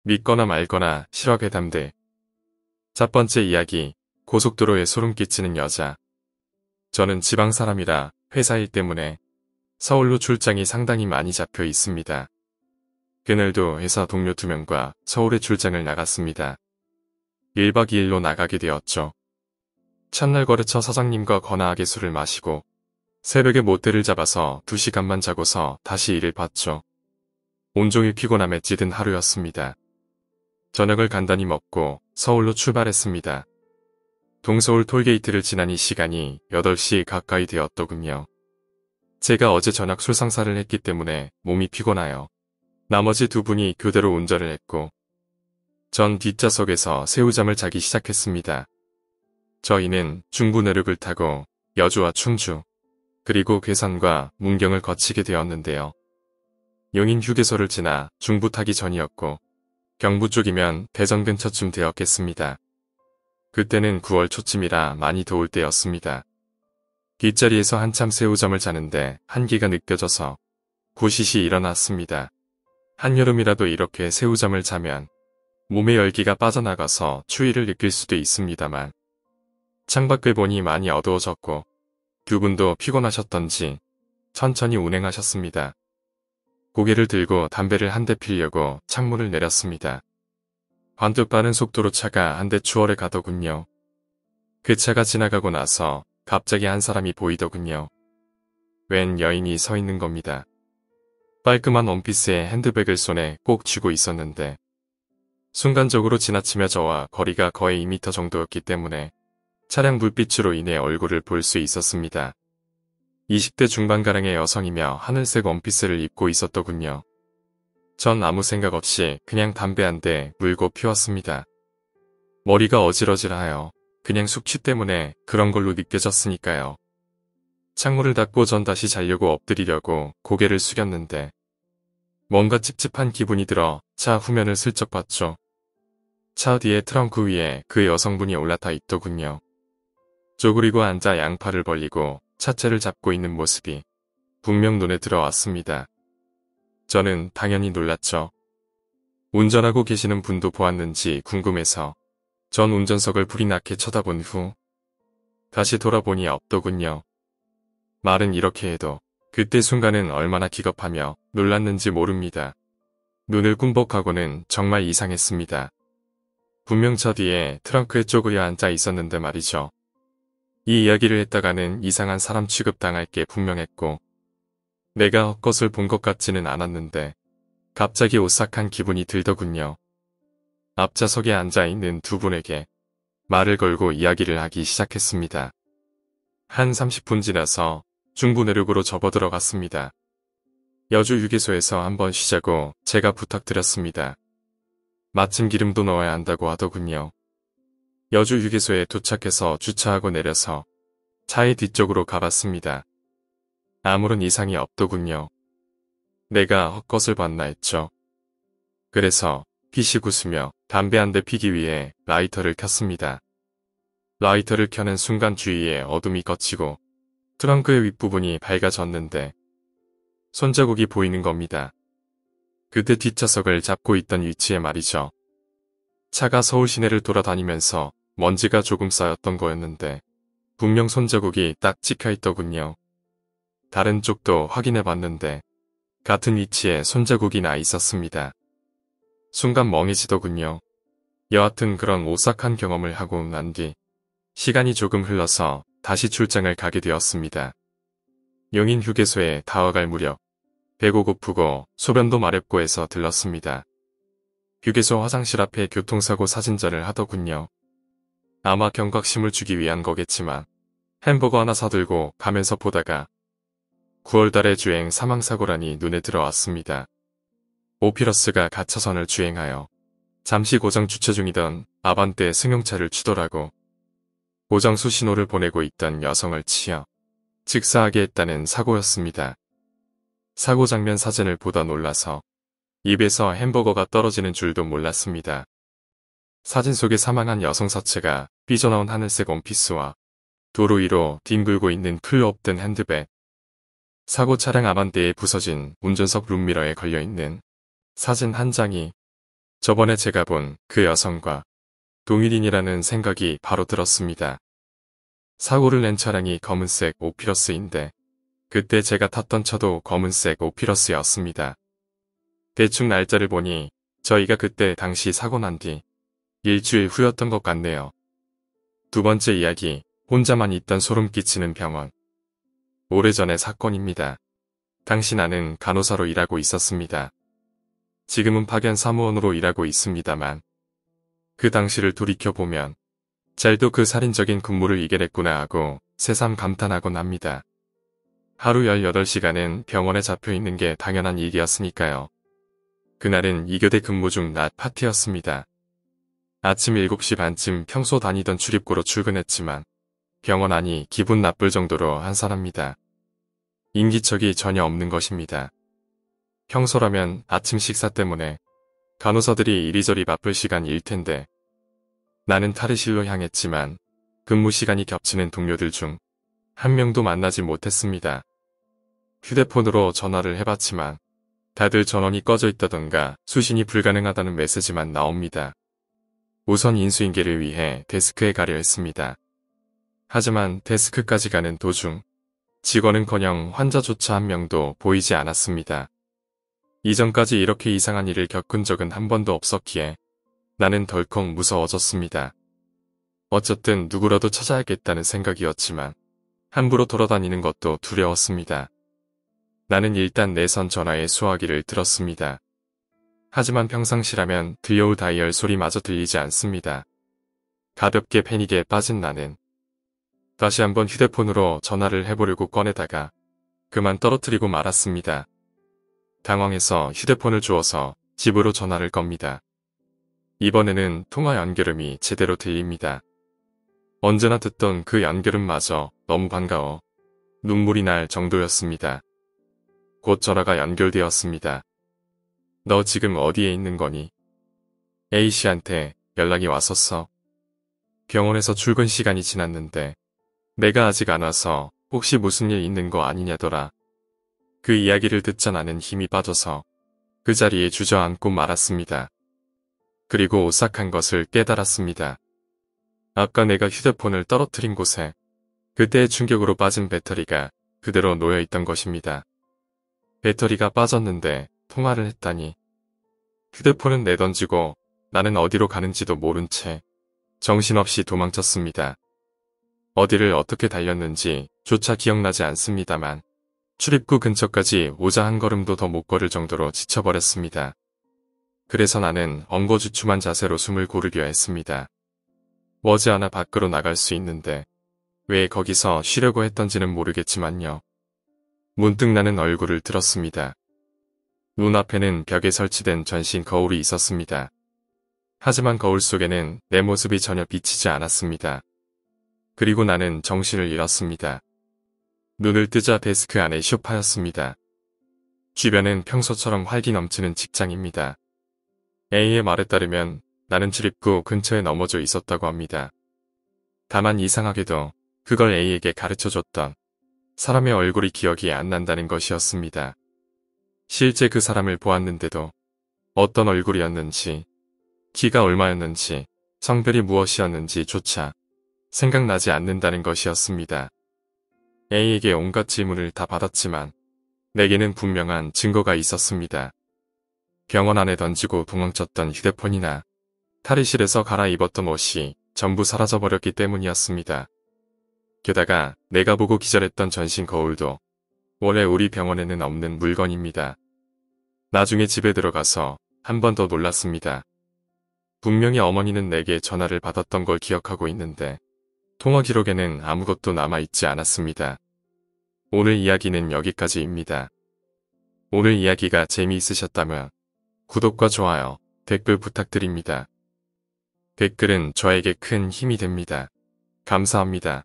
믿거나 말거나 실화괴담들. 첫 번째 이야기, 고속도로에 소름 끼치는 여자. 저는 지방 사람이라 회사 일 때문에 서울로 출장이 상당히 많이 잡혀 있습니다. 그날도 회사 동료 2명과 서울에 출장을 나갔습니다. 1박 2일로 나가게 되었죠. 첫날 거래처 사장님과 거나하게 술을 마시고 새벽에 모텔을 잡아서 2시간만 자고서 다시 일을 봤죠. 온종일 피곤함에 찌든 하루였습니다. 저녁을 간단히 먹고 서울로 출발했습니다. 동서울 톨게이트를 지나니 시간이 8시 가까이 되었더군요. 제가 어제 저녁 술상사를 했기 때문에 몸이 피곤하여 나머지 2분이 교대로 운전을 했고 전 뒷좌석에서 새우잠을 자기 시작했습니다. 저희는 중부 내륙을 타고 여주와 충주 그리고 괴산과 문경을 거치게 되었는데요. 용인 휴게소를 지나 중부 타기 전이었고 경부 쪽이면 대전 근처쯤 되었겠습니다. 그때는 9월 초쯤이라 많이 더울 때였습니다. 뒷자리에서 한참 새우잠을 자는데 한기가 느껴져서 고시시 일어났습니다. 한여름이라도 이렇게 새우잠을 자면 몸의 열기가 빠져나가서 추위를 느낄 수도 있습니다만 창밖을 보니 많이 어두워졌고 2분도 피곤하셨던지 천천히 운행하셨습니다. 고개를 들고 담배를 한 대 피려고 창문을 내렸습니다. 반듯 빠른 속도로 차가 한 대 추월해 가더군요. 그 차가 지나가고 나서 갑자기 한 사람이 보이더군요. 웬 여인이 서 있는 겁니다. 깔끔한 원피스에 핸드백을 손에 꼭 쥐고 있었는데 순간적으로 지나치며 저와 거리가 거의 2m 정도였기 때문에 차량 불빛으로 인해 얼굴을 볼 수 있었습니다. 20대 중반가량의 여성이며 하늘색 원피스를 입고 있었더군요. 전 아무 생각 없이 그냥 담배 한 대 물고 피웠습니다. 머리가 어질어질하여 그냥 숙취 때문에 그런 걸로 느껴졌으니까요. 창문을 닫고 전 다시 자려고 엎드리려고 고개를 숙였는데 뭔가 찝찝한 기분이 들어 차 후면을 슬쩍 봤죠. 차 뒤에 트렁크 위에 그 여성분이 올라타 있더군요. 쪼그리고 앉아 양팔을 벌리고 차체를 잡고 있는 모습이 분명 눈에 들어왔습니다. 저는 당연히 놀랐죠. 운전하고 계시는 분도 보았는지 궁금해서 전 운전석을 불이 나게 쳐다본 후 다시 돌아보니 없더군요. 말은 이렇게 해도 그때 순간은 얼마나 기겁하며 놀랐는지 모릅니다. 눈을 꿈벅하고는 정말 이상했습니다. 분명 저 뒤에 트렁크에 쪼그려 앉아 있었는데 말이죠. 이 이야기를 했다가는 이상한 사람 취급당할 게 분명했고 내가 헛것을 본 것 같지는 않았는데 갑자기 오싹한 기분이 들더군요. 앞좌석에 앉아있는 2분에게 말을 걸고 이야기를 하기 시작했습니다. 한 30분 지나서 중부 내륙으로 접어들어갔습니다. 여주 휴게소에서 한번 쉬자고 제가 부탁드렸습니다. 마침 기름도 넣어야 한다고 하더군요. 여주 휴게소에 도착해서 주차하고 내려서 차의 뒤쪽으로 가봤습니다. 아무런 이상이 없더군요. 내가 헛것을 봤나 했죠. 그래서 피식 웃으며 담배 한 대 피기 위해 라이터를 켰습니다. 라이터를 켜는 순간 주위에 어둠이 걷히고 트렁크의 윗부분이 밝아졌는데 손자국이 보이는 겁니다. 그때 뒷좌석을 잡고 있던 위치에 말이죠. 차가 서울 시내를 돌아다니면서 먼지가 조금 쌓였던 거였는데 분명 손자국이 딱 찍혀있더군요. 다른 쪽도 확인해봤는데 같은 위치에 손자국이 나 있었습니다. 순간 멍해지더군요. 여하튼 그런 오싹한 경험을 하고 난 뒤 시간이 조금 흘러서 다시 출장을 가게 되었습니다. 용인 휴게소에 다와갈 무렵 배고 고프고 소변도 마렵고 해서 들렀습니다. 휴게소 화장실 앞에 교통사고 사진전을 하더군요. 아마 경각심을 주기 위한 거겠지만 햄버거 하나 사들고 가면서 보다가 9월달에 주행 사망사고라니 눈에 들어왔습니다. 오피러스가 가차선을 주행하여 잠시 고정 주차 중이던 아반떼 승용차를 추돌하고 고정수 신호를 보내고 있던 여성을 치어 직사하게 했다는 사고였습니다. 사고 장면 사진을 보다 놀라서 입에서 햄버거가 떨어지는 줄도 몰랐습니다. 사진 속에 사망한 여성 사체가 삐져나온 하늘색 원피스와 도로 위로 뒹굴고 있는 풀로 없던 핸드백, 사고 차량 아반떼에 부서진 운전석 룸미러에 걸려있는 사진 한 장이 저번에 제가 본 그 여성과 동일인이라는 생각이 바로 들었습니다. 사고를 낸 차량이 검은색 오피러스인데 그때 제가 탔던 차도 검은색 오피러스였습니다. 대충 날짜를 보니 저희가 그때 당시 사고 난 뒤 일주일 후였던 것 같네요. 두 번째 이야기, 혼자만 있던 소름 끼치는 병원. 오래전의 사건입니다. 당시 나는 간호사로 일하고 있었습니다. 지금은 파견 사무원으로 일하고 있습니다만 그 당시를 돌이켜보면 잘도 그 살인적인 근무를 이겨냈구나 하고 새삼 감탄하곤 합니다. 하루 18시간은 병원에 잡혀있는 게 당연한 일이었으니까요. 그날은 2교대 근무 중 낮 파티였습니다. 아침 7시 반쯤 평소 다니던 출입구로 출근했지만 병원 안이 기분 나쁠 정도로 한산합니다. 인기척이 전혀 없는 것입니다. 평소라면 아침 식사 때문에 간호사들이 이리저리 바쁠 시간일 텐데 나는 탈의실로 향했지만 근무 시간이 겹치는 동료들 중 한 명도 만나지 못했습니다. 휴대폰으로 전화를 해봤지만 다들 전원이 꺼져 있다던가 수신이 불가능하다는 메시지만 나옵니다. 우선 인수인계를 위해 데스크에 가려 했습니다. 하지만 데스크까지 가는 도중 직원은커녕 환자조차 한 명도 보이지 않았습니다. 이전까지 이렇게 이상한 일을 겪은 적은 한 번도 없었기에 나는 덜컥 무서워졌습니다. 어쨌든 누구라도 찾아야겠다는 생각이었지만 함부로 돌아다니는 것도 두려웠습니다. 나는 일단 내선 전화의 수화기를 들었습니다. 하지만 평상시라면 들려올 다이얼 소리마저 들리지 않습니다. 가볍게 패닉에 빠진 나는 다시 한번 휴대폰으로 전화를 해보려고 꺼내다가 그만 떨어뜨리고 말았습니다. 당황해서 휴대폰을 주워서 집으로 전화를 겁니다. 이번에는 통화 연결음이 제대로 들립니다. 언제나 듣던 그 연결음마저 너무 반가워 눈물이 날 정도였습니다. 곧 전화가 연결되었습니다. 너 지금 어디에 있는 거니? A씨한테 연락이 왔었어. 병원에서 출근 시간이 지났는데 내가 아직 안 와서 혹시 무슨 일 있는 거 아니냐더라. 그 이야기를 듣자 나는 힘이 빠져서 그 자리에 주저앉고 말았습니다. 그리고 오싹한 것을 깨달았습니다. 아까 내가 휴대폰을 떨어뜨린 곳에 그때의 충격으로 빠진 배터리가 그대로 놓여있던 것입니다. 배터리가 빠졌는데 통화를 했다니. 휴대폰은 내던지고 나는 어디로 가는지도 모른 채 정신없이 도망쳤습니다. 어디를 어떻게 달렸는지 조차 기억나지 않습니다만 출입구 근처까지 오자 한 걸음도 더 못 걸을 정도로 지쳐버렸습니다. 그래서 나는 엉거주춤한 자세로 숨을 고르려 했습니다. 머지않아 밖으로 나갈 수 있는데 왜 거기서 쉬려고 했던지는 모르겠지만요. 문득 나는 얼굴을 들었습니다. 눈앞에는 벽에 설치된 전신 거울이 있었습니다. 하지만 거울 속에는 내 모습이 전혀 비치지 않았습니다. 그리고 나는 정신을 잃었습니다. 눈을 뜨자 데스크 안에 소파였습니다. 주변은 평소처럼 활기 넘치는 직장입니다. A의 말에 따르면 나는 출입구 근처에 넘어져 있었다고 합니다. 다만 이상하게도 그걸 A에게 가르쳐줬던 사람의 얼굴이 기억이 안 난다는 것이었습니다. 실제 그 사람을 보았는데도 어떤 얼굴이었는지, 키가 얼마였는지, 성별이 무엇이었는지조차 생각나지 않는다는 것이었습니다. A에게 온갖 질문을 다 받았지만 내게는 분명한 증거가 있었습니다. 병원 안에 던지고 도망쳤던 휴대폰이나 탈의실에서 갈아입었던 옷이 전부 사라져버렸기 때문이었습니다. 게다가 내가 보고 기절했던 전신 거울도 원래 우리 병원에는 없는 물건입니다. 나중에 집에 들어가서 한 번 더 놀랐습니다. 분명히 어머니는 내게 전화를 받았던 걸 기억하고 있는데 통화 기록에는 아무것도 남아있지 않았습니다. 오늘 이야기는 여기까지입니다. 오늘 이야기가 재미있으셨다면 구독과 좋아요, 댓글 부탁드립니다. 댓글은 저에게 큰 힘이 됩니다. 감사합니다.